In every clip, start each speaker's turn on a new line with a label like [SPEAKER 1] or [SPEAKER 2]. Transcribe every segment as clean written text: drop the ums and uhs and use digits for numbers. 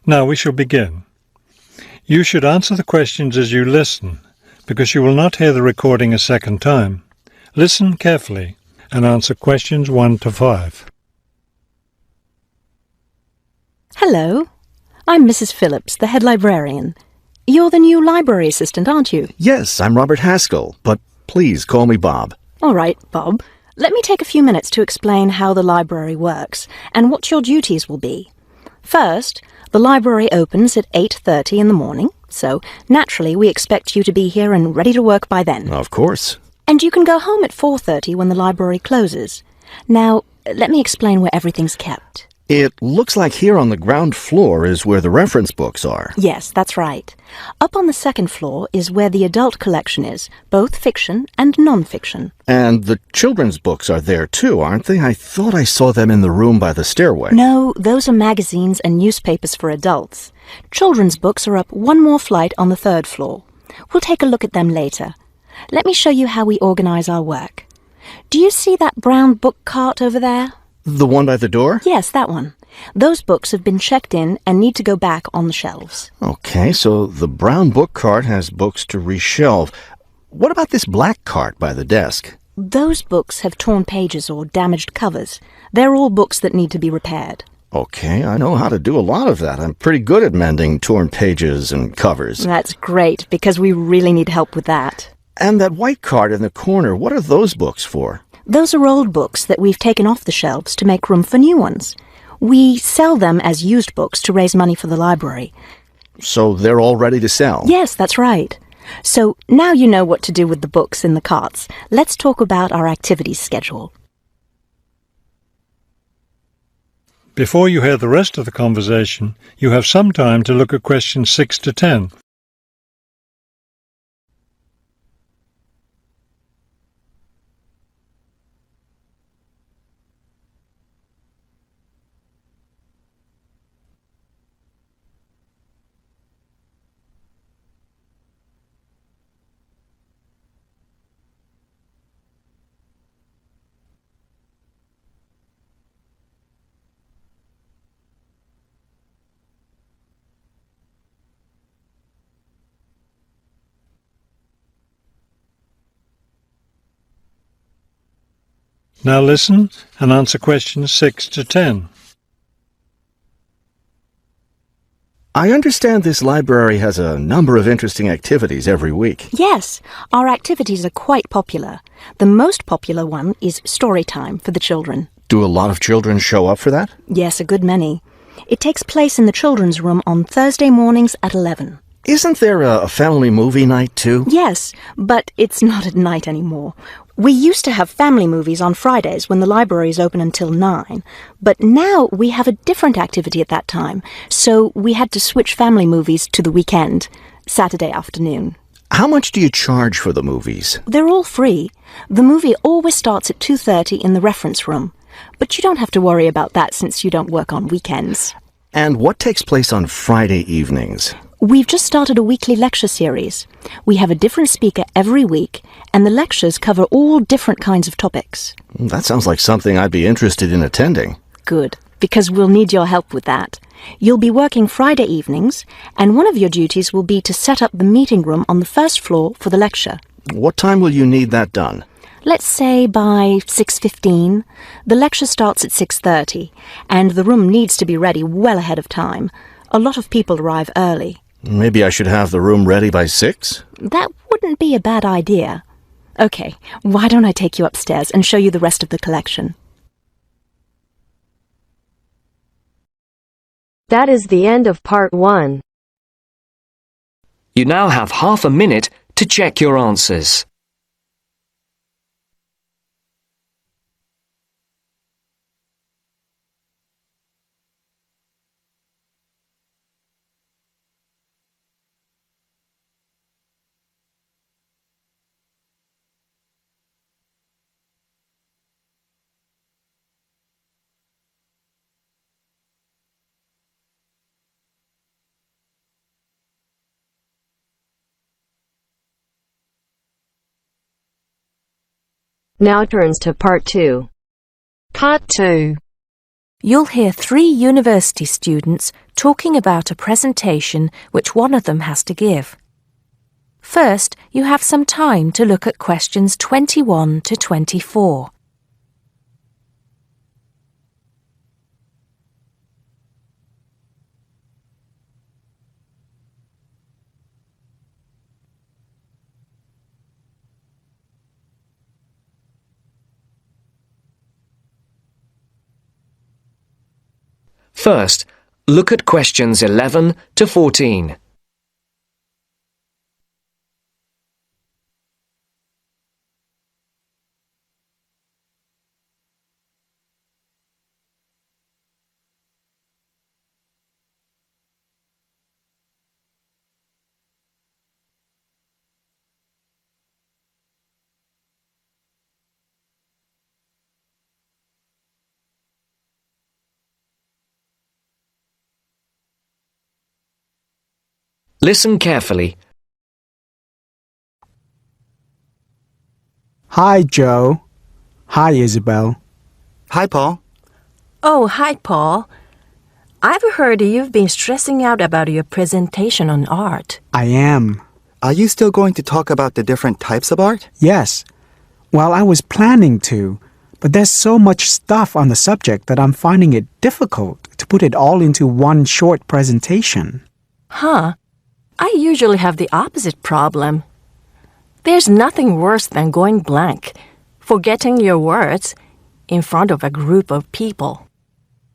[SPEAKER 1] Now we shall begin. You should answer the questions as you listen, because you will not hear the recording a second time. Listen carefully and answer questions 1 to 5.
[SPEAKER 2] Hello, I'm Mrs. Phillips, the head librarian. You're the new library assistant, aren't you?
[SPEAKER 3] Yes, I'm Robert Haskell, but please call me Bob.
[SPEAKER 2] All right, Bob. Let me take a few minutes to explain how the library works and what your duties will be. First, the library opens at 8:30 in the morning, so naturally we expect you to be here and ready to work by then.
[SPEAKER 3] Of course.
[SPEAKER 2] And you can go home at 4:30 when the library closes. Now, let me explain where everything's kept.
[SPEAKER 3] It looks like here on the ground floor is where the reference books are.
[SPEAKER 2] Yes, that's right. Up on the second floor is where the adult collection is, both fiction and non-fiction.
[SPEAKER 3] And the children's books are there too, aren't they? I thought I saw them in the room by the stairway.
[SPEAKER 2] No, those are magazines and newspapers for adults. Children's books are up one more flight on the third floor. We'll take a look at them later. Let me show you how we organize our work. Do you see that brown book cart over there?
[SPEAKER 3] The one by the door?
[SPEAKER 2] Yes, that one. Those books have been checked in and need to go back on the shelves.
[SPEAKER 3] Okay, so the brown book cart has books to reshelve. What about this black cart by the desk?
[SPEAKER 2] Those books have torn pages or damaged covers. They're all books that need to be repaired.
[SPEAKER 3] Okay, I know how to do a lot of that. I'm pretty good at mending torn pages and covers.
[SPEAKER 2] That's great, because we really need help with that.
[SPEAKER 3] And that white cart in the corner, what are those books for?
[SPEAKER 2] Those are old books that we've taken off the shelves to make room for new ones. We sell them as used books to raise money for the library.
[SPEAKER 3] So they're all ready to sell?
[SPEAKER 2] Yes, that's right. So now you know what to do with the books in the carts. Let's talk about our activities schedule.
[SPEAKER 1] Before you hear the rest of the conversation, you have some time to look at questions 6 to 10. Now listen and answer questions 6 to 10.
[SPEAKER 3] I understand this library has a number of interesting activities every week.
[SPEAKER 2] Yes, our activities are quite popular. The most popular one is story time for the children.
[SPEAKER 3] Do a lot of children show up for that?
[SPEAKER 2] Yes, a good many. It takes place in the children's room on Thursday mornings at 11.
[SPEAKER 3] Isn't there a family movie night too?
[SPEAKER 2] Yes, but it's not at night anymore. We used to have family movies on Fridays when the library is open until 9, but now we have a different activity at that time, so we had to switch family movies to the weekend, Saturday afternoon.
[SPEAKER 3] How much do you charge for the movies?
[SPEAKER 2] They're all free. The movie always starts at 2:30 in the reference room, but you don't have to worry about that since you don't work on weekends.
[SPEAKER 3] And what takes place on Friday evenings?
[SPEAKER 2] We've just started a weekly lecture series. We have a different speaker every week, and the lectures cover all different kinds of topics.
[SPEAKER 3] That sounds like something I'd be interested in attending.
[SPEAKER 2] Good, because we'll need your help with that. You'll be working Friday evenings, and one of your duties will be to set up the meeting room on the first floor for the lecture.
[SPEAKER 3] What time will you need that done?
[SPEAKER 2] Let's say by 6:15. The lecture starts at 6:30, and the room needs to be ready well ahead of time. A lot of people arrive early.
[SPEAKER 3] Maybe I should have the room ready by 6?
[SPEAKER 2] That wouldn't be a bad idea. Okay, why don't I take you upstairs and show you the rest of the collection?
[SPEAKER 4] That is the end of part 1.
[SPEAKER 5] You now have half a minute to check your answers.
[SPEAKER 4] Now turns to part 2.
[SPEAKER 6] Part 2. You'll hear 3 university students talking about a presentation which one of them has to give. First, you have some time to look at questions 21 to 24.
[SPEAKER 5] First, look at questions 11 to 14. Listen carefully.
[SPEAKER 7] Hi, Joe. Hi, Isabel.
[SPEAKER 8] Hi, Paul.
[SPEAKER 6] Oh, hi, Paul. I've heard you've been stressing out about your presentation on art.
[SPEAKER 7] I am.
[SPEAKER 8] Are you still going to talk about the different types of art?
[SPEAKER 7] Yes. Well, I was planning to, but there's so much stuff on the subject that I'm finding it difficult to put it all into one short presentation.
[SPEAKER 6] Huh? I usually have the opposite problem. There's nothing worse than going blank, forgetting your words in front of a group of people.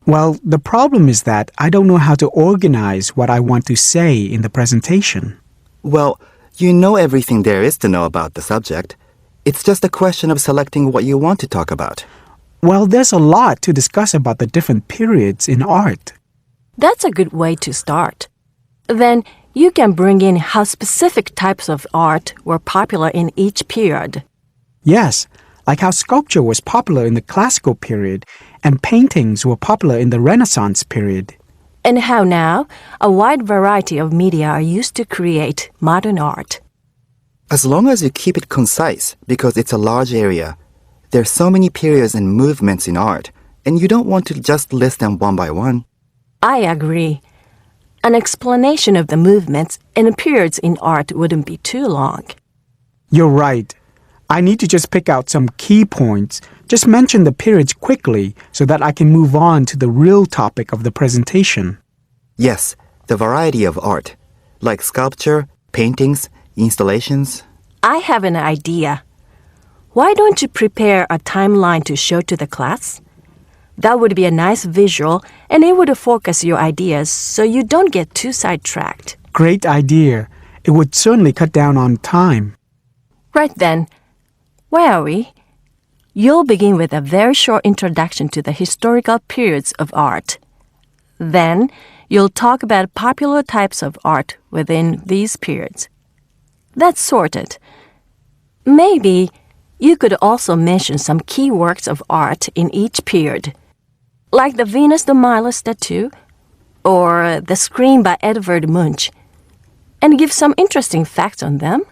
[SPEAKER 7] Well, the problem is that I don't know how to organize what I want to say in the presentation.
[SPEAKER 8] Well, you know everything there is to know about the subject. It's just a question of selecting what you want to talk about.
[SPEAKER 7] Well, there's a lot to discuss about the different periods in art.
[SPEAKER 6] That's a good way to start. Then you can bring in how specific types of art were popular in each period.
[SPEAKER 7] Yes, like how sculpture was popular in the classical period and paintings were popular in the Renaissance period.
[SPEAKER 6] And how now a wide variety of media are used to create modern art.
[SPEAKER 8] As long as you keep it concise, because it's a large area, there's so many periods and movements in art, and you don't want to just list them one by one.
[SPEAKER 6] I agree. An explanation of the movements and periods in art wouldn't be too long.
[SPEAKER 7] You're right. I need to just pick out some key points, just mention the periods quickly so that I can move on to the real topic of the presentation.
[SPEAKER 8] Yes, the variety of art, like sculpture, paintings, installations.
[SPEAKER 6] I have an idea. Why don't you prepare a timeline to show to the class? That would be a nice visual, and it would focus your ideas so you don't get too sidetracked.
[SPEAKER 7] Great idea. It would certainly cut down on time.
[SPEAKER 6] Right then, where are we? You'll begin with a very short introduction to the historical periods of art. Then, you'll talk about popular types of art within these periods. That's sorted. Maybe you could also mention some key works of art in each period, like the Venus de Milo statue or the Scream by Edvard Munch, and give some interesting facts on them.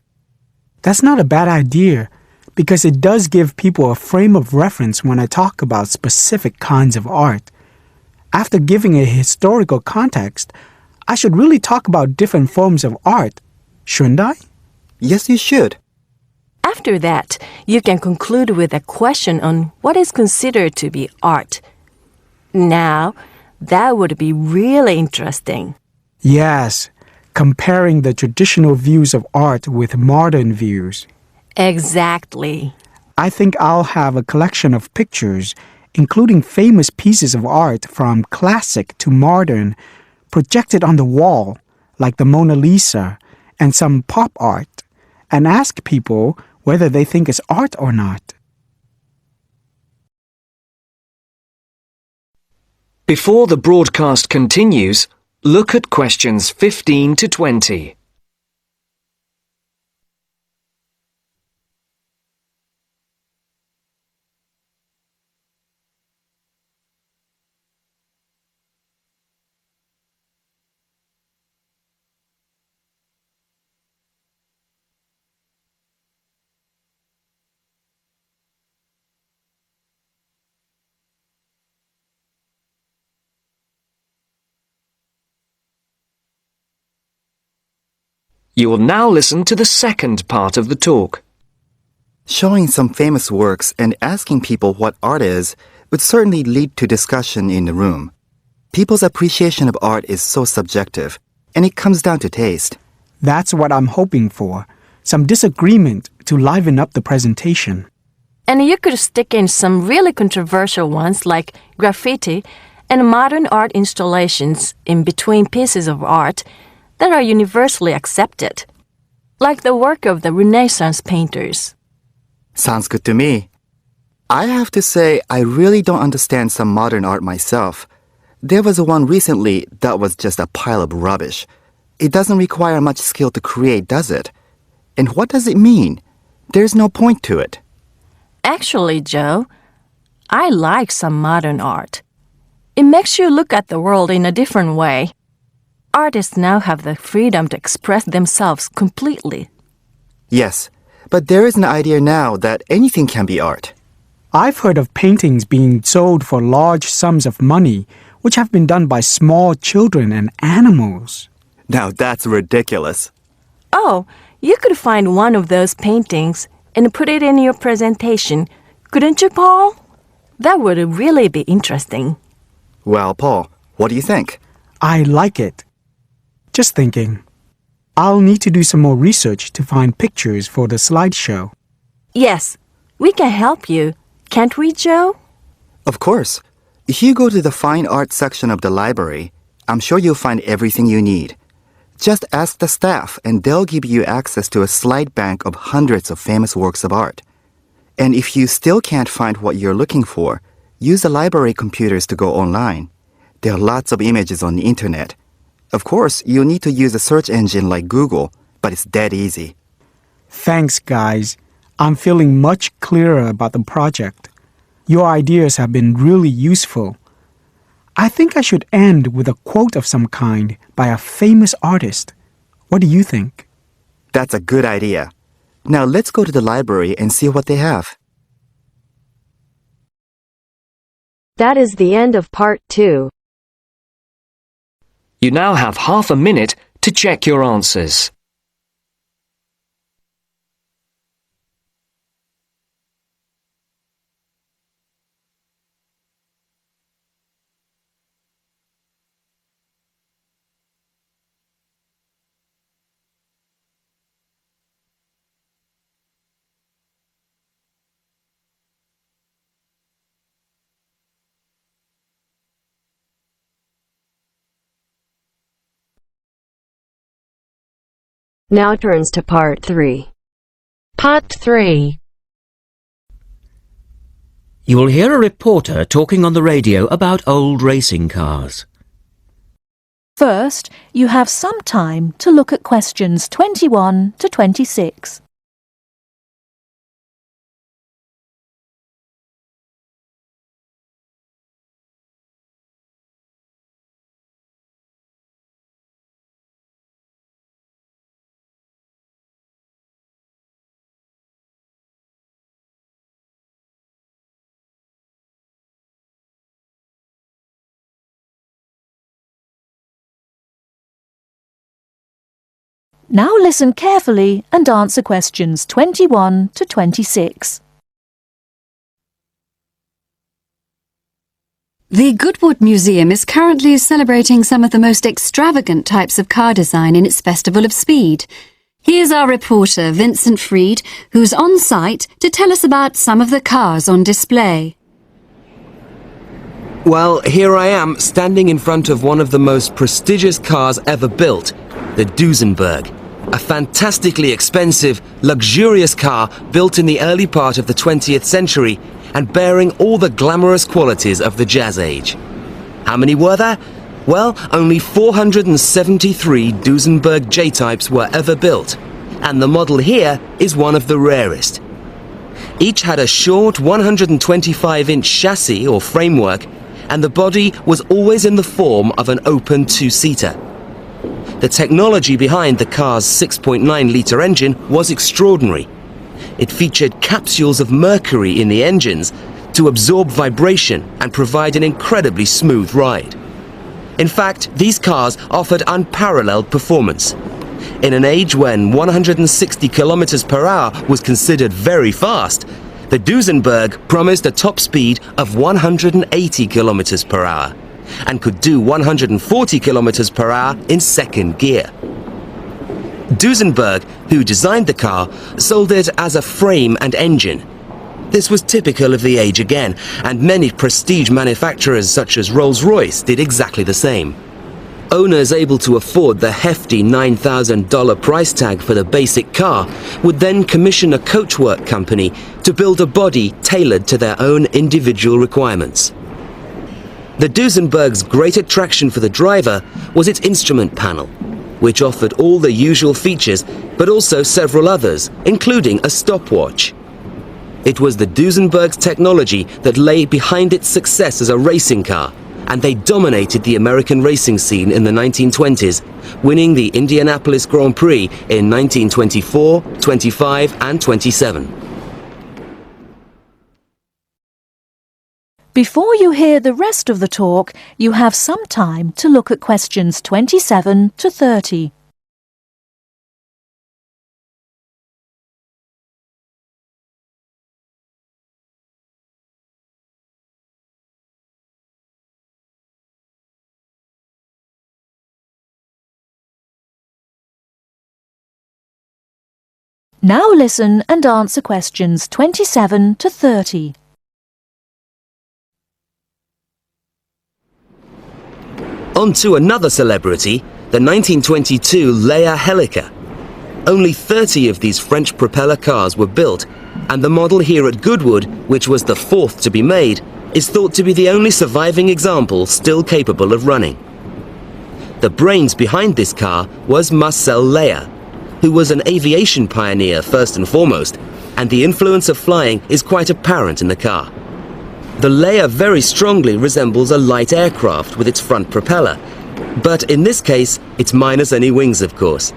[SPEAKER 7] That's not a bad idea, because it does give people a frame of reference when I talk about specific kinds of art. After giving a historical context, I should really talk about different forms of art, shouldn't I?
[SPEAKER 8] Yes, you should.
[SPEAKER 6] After that, you can conclude with a question on what is considered to be art. Now, that would be really interesting.
[SPEAKER 7] Yes, comparing the traditional views of art with modern views.
[SPEAKER 6] Exactly.
[SPEAKER 7] I think I'll have a collection of pictures, including famous pieces of art from classic to modern, projected on the wall, like the Mona Lisa, and some pop art, and ask people whether they think it's art or not.
[SPEAKER 5] Before the broadcast continues, look at questions 15 to 20. You will now listen to the second part of the talk.
[SPEAKER 8] Showing some famous works and asking people what art is would certainly lead to discussion in the room. People's appreciation of art is so subjective, and it comes down to taste.
[SPEAKER 7] That's what I'm hoping for. Some disagreement to liven up the presentation.
[SPEAKER 6] And you could stick in some really controversial ones like graffiti and modern art installations in between pieces of art that are universally accepted, like the work of the Renaissance painters.
[SPEAKER 8] Sounds good to me. I have to say, I really don't understand some modern art myself. There was one recently that was just a pile of rubbish. It doesn't require much skill to create, does it? And what does it mean? There's no point to it.
[SPEAKER 6] Actually, Joe, I like some modern art. It makes you look at the world in a different way. Artists now have the freedom to express themselves completely.
[SPEAKER 8] Yes, but there is an idea now that anything can be art.
[SPEAKER 7] I've heard of paintings being sold for large sums of money, which have been done by small children and animals.
[SPEAKER 8] Now that's ridiculous.
[SPEAKER 6] Oh, you could find one of those paintings and put it in your presentation, couldn't you, Paul? That would really be interesting.
[SPEAKER 8] Well, Paul, what do you think?
[SPEAKER 7] I like it. Just thinking. I'll need to do some more research to find pictures for the slideshow.
[SPEAKER 6] Yes, we can help you. Can't we, Joe?
[SPEAKER 8] Of course. If you go to the fine art section of the library, I'm sure you'll find everything you need. Just ask the staff and they'll give you access to a slide bank of hundreds of famous works of art. And if you still can't find what you're looking for, use the library computers to go online. There are lots of images on the internet. Of course, you'll need to use a search engine like Google, but it's dead easy.
[SPEAKER 7] Thanks, guys. I'm feeling much clearer about the project. Your ideas have been really useful. I think I should end with a quote of some kind by a famous artist. What do you think?
[SPEAKER 8] That's a good idea. Now let's go to the library and see what they have.
[SPEAKER 4] That is the end of part 2.
[SPEAKER 5] You now have half a minute to check your answers.
[SPEAKER 4] Now turns to part 3.
[SPEAKER 9] Part 3.
[SPEAKER 10] You will hear a reporter talking on the radio about old racing cars.
[SPEAKER 9] First, you have some time to look at questions 21 to 26. Now listen carefully and answer questions 21 to 26.
[SPEAKER 11] The Goodwood Museum is currently celebrating some of the most extravagant types of car design in its Festival of Speed. Here's our reporter, Vincent Freed, who's on site to tell us about some of the cars on display.
[SPEAKER 12] Well, here I am, standing in front of one of the most prestigious cars ever built, the Duesenberg. A fantastically expensive, luxurious car built in the early part of the 20th century and bearing all the glamorous qualities of the Jazz Age. How many were there? Well, only 473 Duesenberg J-types were ever built, and the model here is one of the rarest. Each had a short 125-inch chassis or framework, and the body was always in the form of an open two-seater. The technology behind the car's 6.9-litre engine was extraordinary. It featured capsules of mercury in the engines to absorb vibration and provide an incredibly smooth ride. In fact, these cars offered unparalleled performance. In an age when 160 kilometers per hour was considered very fast, the Duesenberg promised a top speed of 180 kilometers per hour and could do 140 kilometers per hour in second gear. Duesenberg, who designed the car, sold it as a frame and engine. This was typical of the age again, and many prestige manufacturers such as Rolls-Royce did exactly the same. Owners able to afford the hefty $9,000 price tag for the basic car would then commission a coachwork company to build a body tailored to their own individual requirements. The Duesenberg's great attraction for the driver was its instrument panel, which offered all the usual features but also several others, including a stopwatch. It was the Duesenberg's technology that lay behind its success as a racing car, and they dominated the American racing scene in the 1920s, winning the Indianapolis Grand Prix in 1924, 25 and 27.
[SPEAKER 9] Before you hear the rest of the talk, you have some time to look at questions 27 to 30. Now listen and answer questions 27 to 30.
[SPEAKER 12] On to another celebrity, the 1922 Leia Helica. Only 30 of these French propeller cars were built, and the model here at Goodwood, which was the fourth to be made, is thought to be the only surviving example still capable of running. The brains behind this car was Marcel Leia, who was an aviation pioneer first and foremost, and the influence of flying is quite apparent in the car. The Leia very strongly resembles a light aircraft with its front propeller, but in this case, it's minus any wings, of course.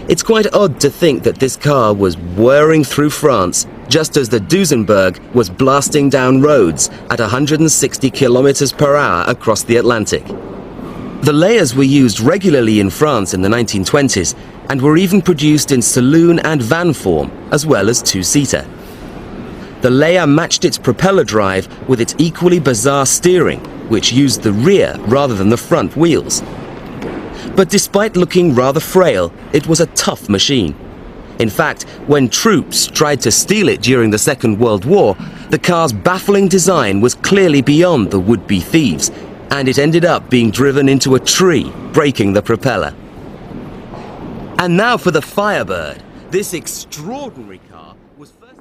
[SPEAKER 12] It's quite odd to think that this car was whirring through France just as the Duesenberg was blasting down roads at 160 kilometers per hour across the Atlantic. The Leias were used regularly in France in the 1920s and were even produced in saloon and van form, as well as two-seater. The Leia matched its propeller drive with its equally bizarre steering, which used the rear rather than the front wheels. But despite looking rather frail, it was a tough machine. In fact, when troops tried to steal it during the Second World War, the car's baffling design was clearly beyond the would-be thieves, and it ended up being driven into a tree, breaking the propeller. And now for the Firebird. This extraordinary car was first...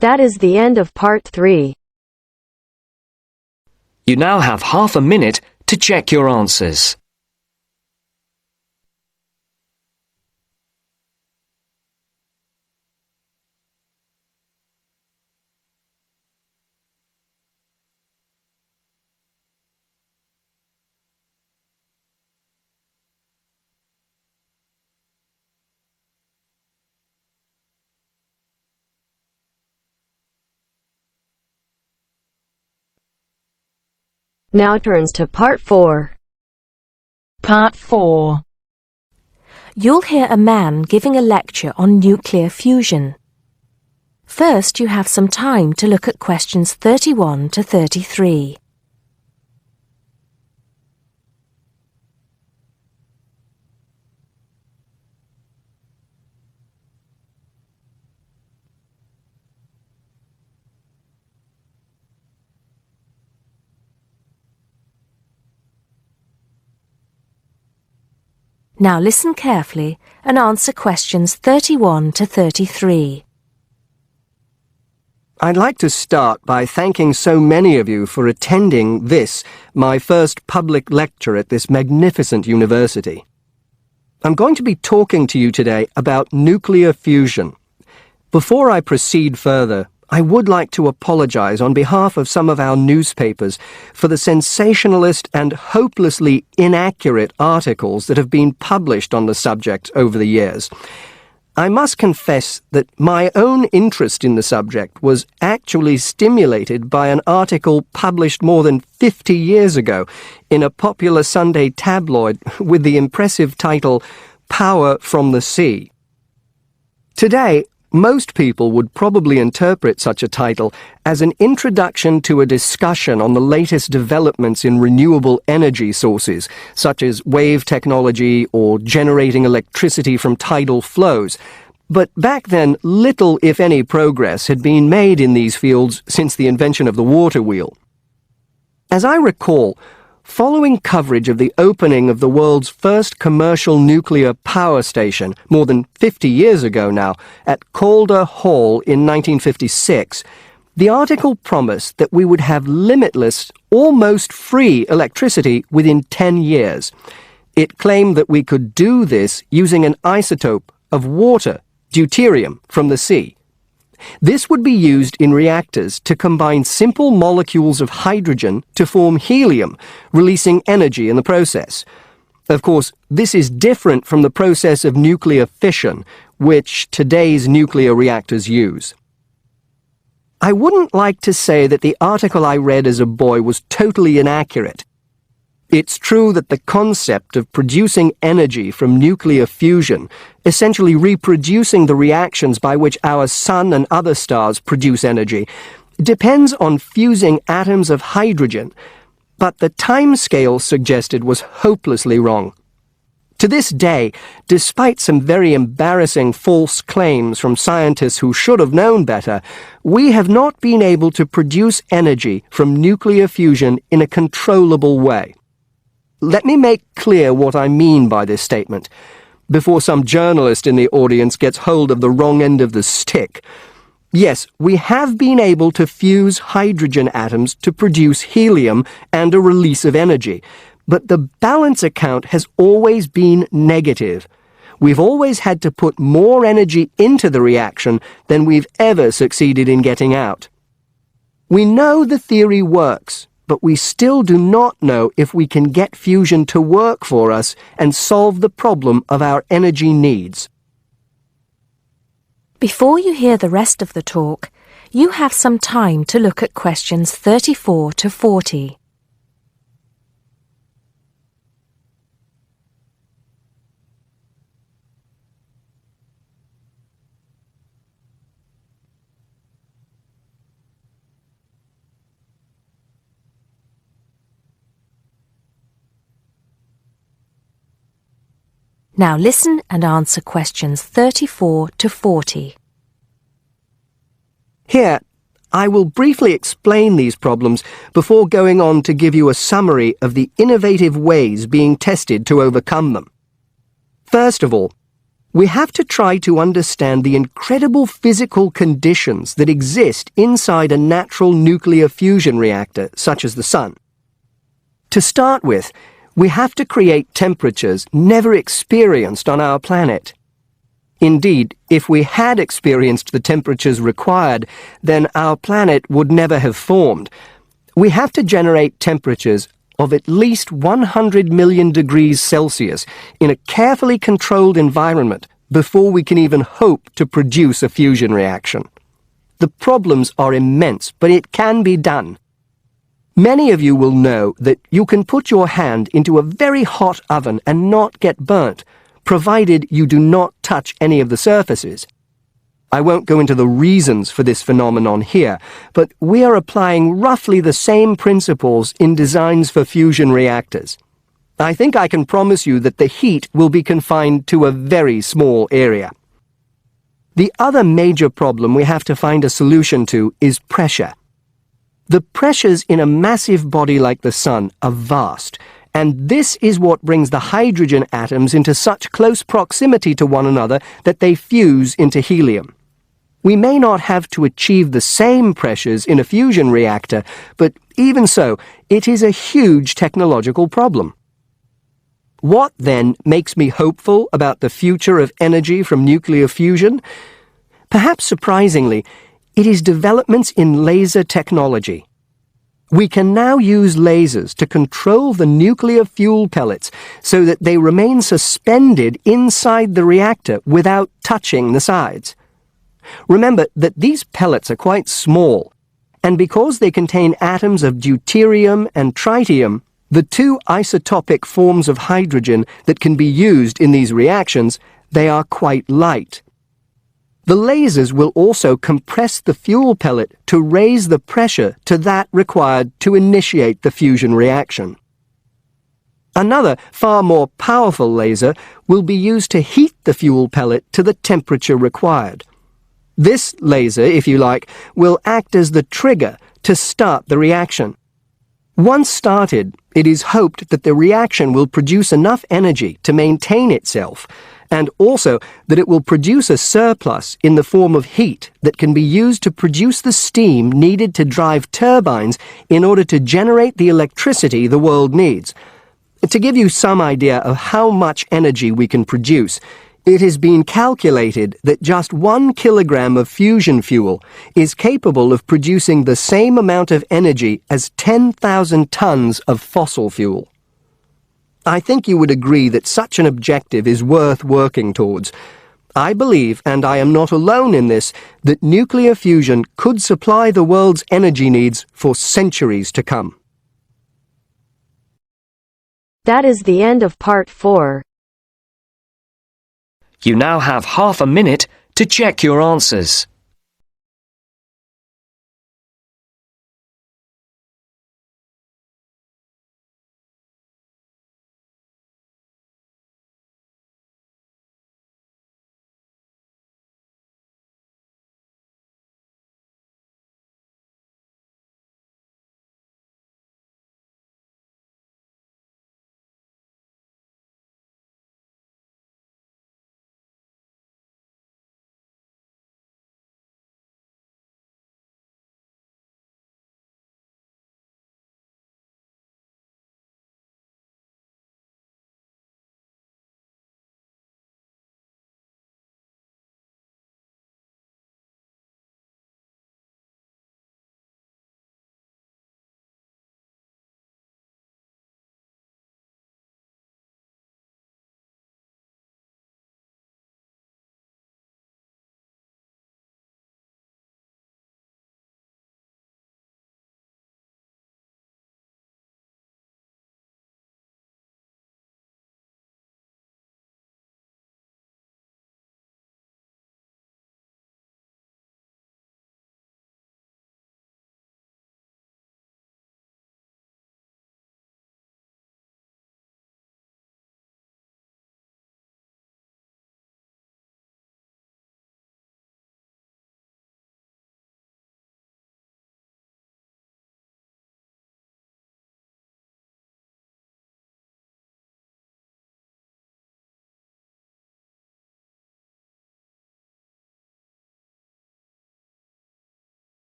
[SPEAKER 4] That is the end of part 3.
[SPEAKER 5] You now have half a minute to check your answers.
[SPEAKER 4] Now turns to part 4.
[SPEAKER 2] Part 4. You'll hear a man giving a lecture on nuclear fusion. First, you have some time to look at questions 31 to 33. Now listen carefully and answer questions 31 to 33.
[SPEAKER 13] I'd like to start by thanking so many of you for attending this, my first public lecture at this magnificent university. I'm going to be talking to you today about nuclear fusion. Before I proceed further, I would like to apologize on behalf of some of our newspapers for the sensationalist and hopelessly inaccurate articles that have been published on the subject over the years. I must confess that my own interest in the subject was actually stimulated by an article published more than 50 years ago in a popular Sunday tabloid with the impressive title, Power from the Sea. Today, most people would probably interpret such a title as an introduction to a discussion on the latest developments in renewable energy sources, such as wave technology or generating electricity from tidal flows. But back then, little, if any, progress had been made in these fields since the invention of the water wheel. As I recall, following coverage of the opening of the world's first commercial nuclear power station, more than 50 years ago now, at Calder Hall in 1956, the article promised that we would have limitless, almost free electricity within 10 years. It claimed that we could do this using an isotope of water, deuterium, from the sea. This would be used in reactors to combine simple molecules of hydrogen to form helium, releasing energy in the process. Of course, this is different from the process of nuclear fission, which today's nuclear reactors use. I wouldn't like to say that the article I read as a boy was totally inaccurate. It's true that the concept of producing energy from nuclear fusion, essentially reproducing the reactions by which our sun and other stars produce energy, depends on fusing atoms of hydrogen, but the timescale suggested was hopelessly wrong. To this day, despite some very embarrassing false claims from scientists who should have known better, we have not been able to produce energy from nuclear fusion in a controllable way. Let me make clear what I mean by this statement, before some journalist in the audience gets hold of the wrong end of the stick. Yes, we have been able to fuse hydrogen atoms to produce helium and a release of energy, but the balance account has always been negative. We've always had to put more energy into the reaction than we've ever succeeded in getting out. We know the theory works, but we still do not know if we can get fusion to work for us and solve the problem of our energy needs.
[SPEAKER 2] Before you hear the rest of the talk, you have some time to look at questions 34 to 40. Now listen and answer questions 34 to 40.
[SPEAKER 13] Here, I will briefly explain these problems before going on to give you a summary of the innovative ways being tested to overcome them. First of all, we have to try to understand the incredible physical conditions that exist inside a natural nuclear fusion reactor, such as the Sun. To start with, we have to create temperatures never experienced on our planet. Indeed, if we had experienced the temperatures required, then our planet would never have formed. We have to generate temperatures of at least 100 million degrees Celsius in a carefully controlled environment before we can even hope to produce a fusion reaction. The problems are immense, but it can be done. Many of you will know that you can put your hand into a very hot oven and not get burnt, provided you do not touch any of the surfaces. I won't go into the reasons for this phenomenon here, but we are applying roughly the same principles in designs for fusion reactors. I think I can promise you that the heat will be confined to a very small area. The other major problem we have to find a solution to is pressure. The pressures in a massive body like the Sun are vast, and this is what brings the hydrogen atoms into such close proximity to one another that they fuse into helium. We may not have to achieve the same pressures in a fusion reactor, but even so, it is a huge technological problem. What, then, makes me hopeful about the future of energy from nuclear fusion? Perhaps surprisingly, it is developments in laser technology. We can now use lasers to control the nuclear fuel pellets so that they remain suspended inside the reactor without touching the sides. Remember that these pellets are quite small, and because they contain atoms of deuterium and tritium, the two isotopic forms of hydrogen that can be used in these reactions, they are quite light. The lasers will also compress the fuel pellet to raise the pressure to that required to initiate the fusion reaction. Another, far more powerful laser will be used to heat the fuel pellet to the temperature required. This laser, if you like, will act as the trigger to start the reaction. Once started, it is hoped that the reaction will produce enough energy to maintain itself, and also that it will produce a surplus in the form of heat that can be used to produce the steam needed to drive turbines in order to generate the electricity the world needs. To give you some idea of how much energy we can produce, it has been calculated that just 1 kilogram of fusion fuel is capable of producing the same amount of energy as 10,000 tons of fossil fuel. I think you would agree that such an objective is worth working towards. I believe, and I am not alone in this, that nuclear fusion could supply the world's energy needs for centuries to come.
[SPEAKER 4] That is the end of part 4.
[SPEAKER 5] You now have half a minute to check your answers.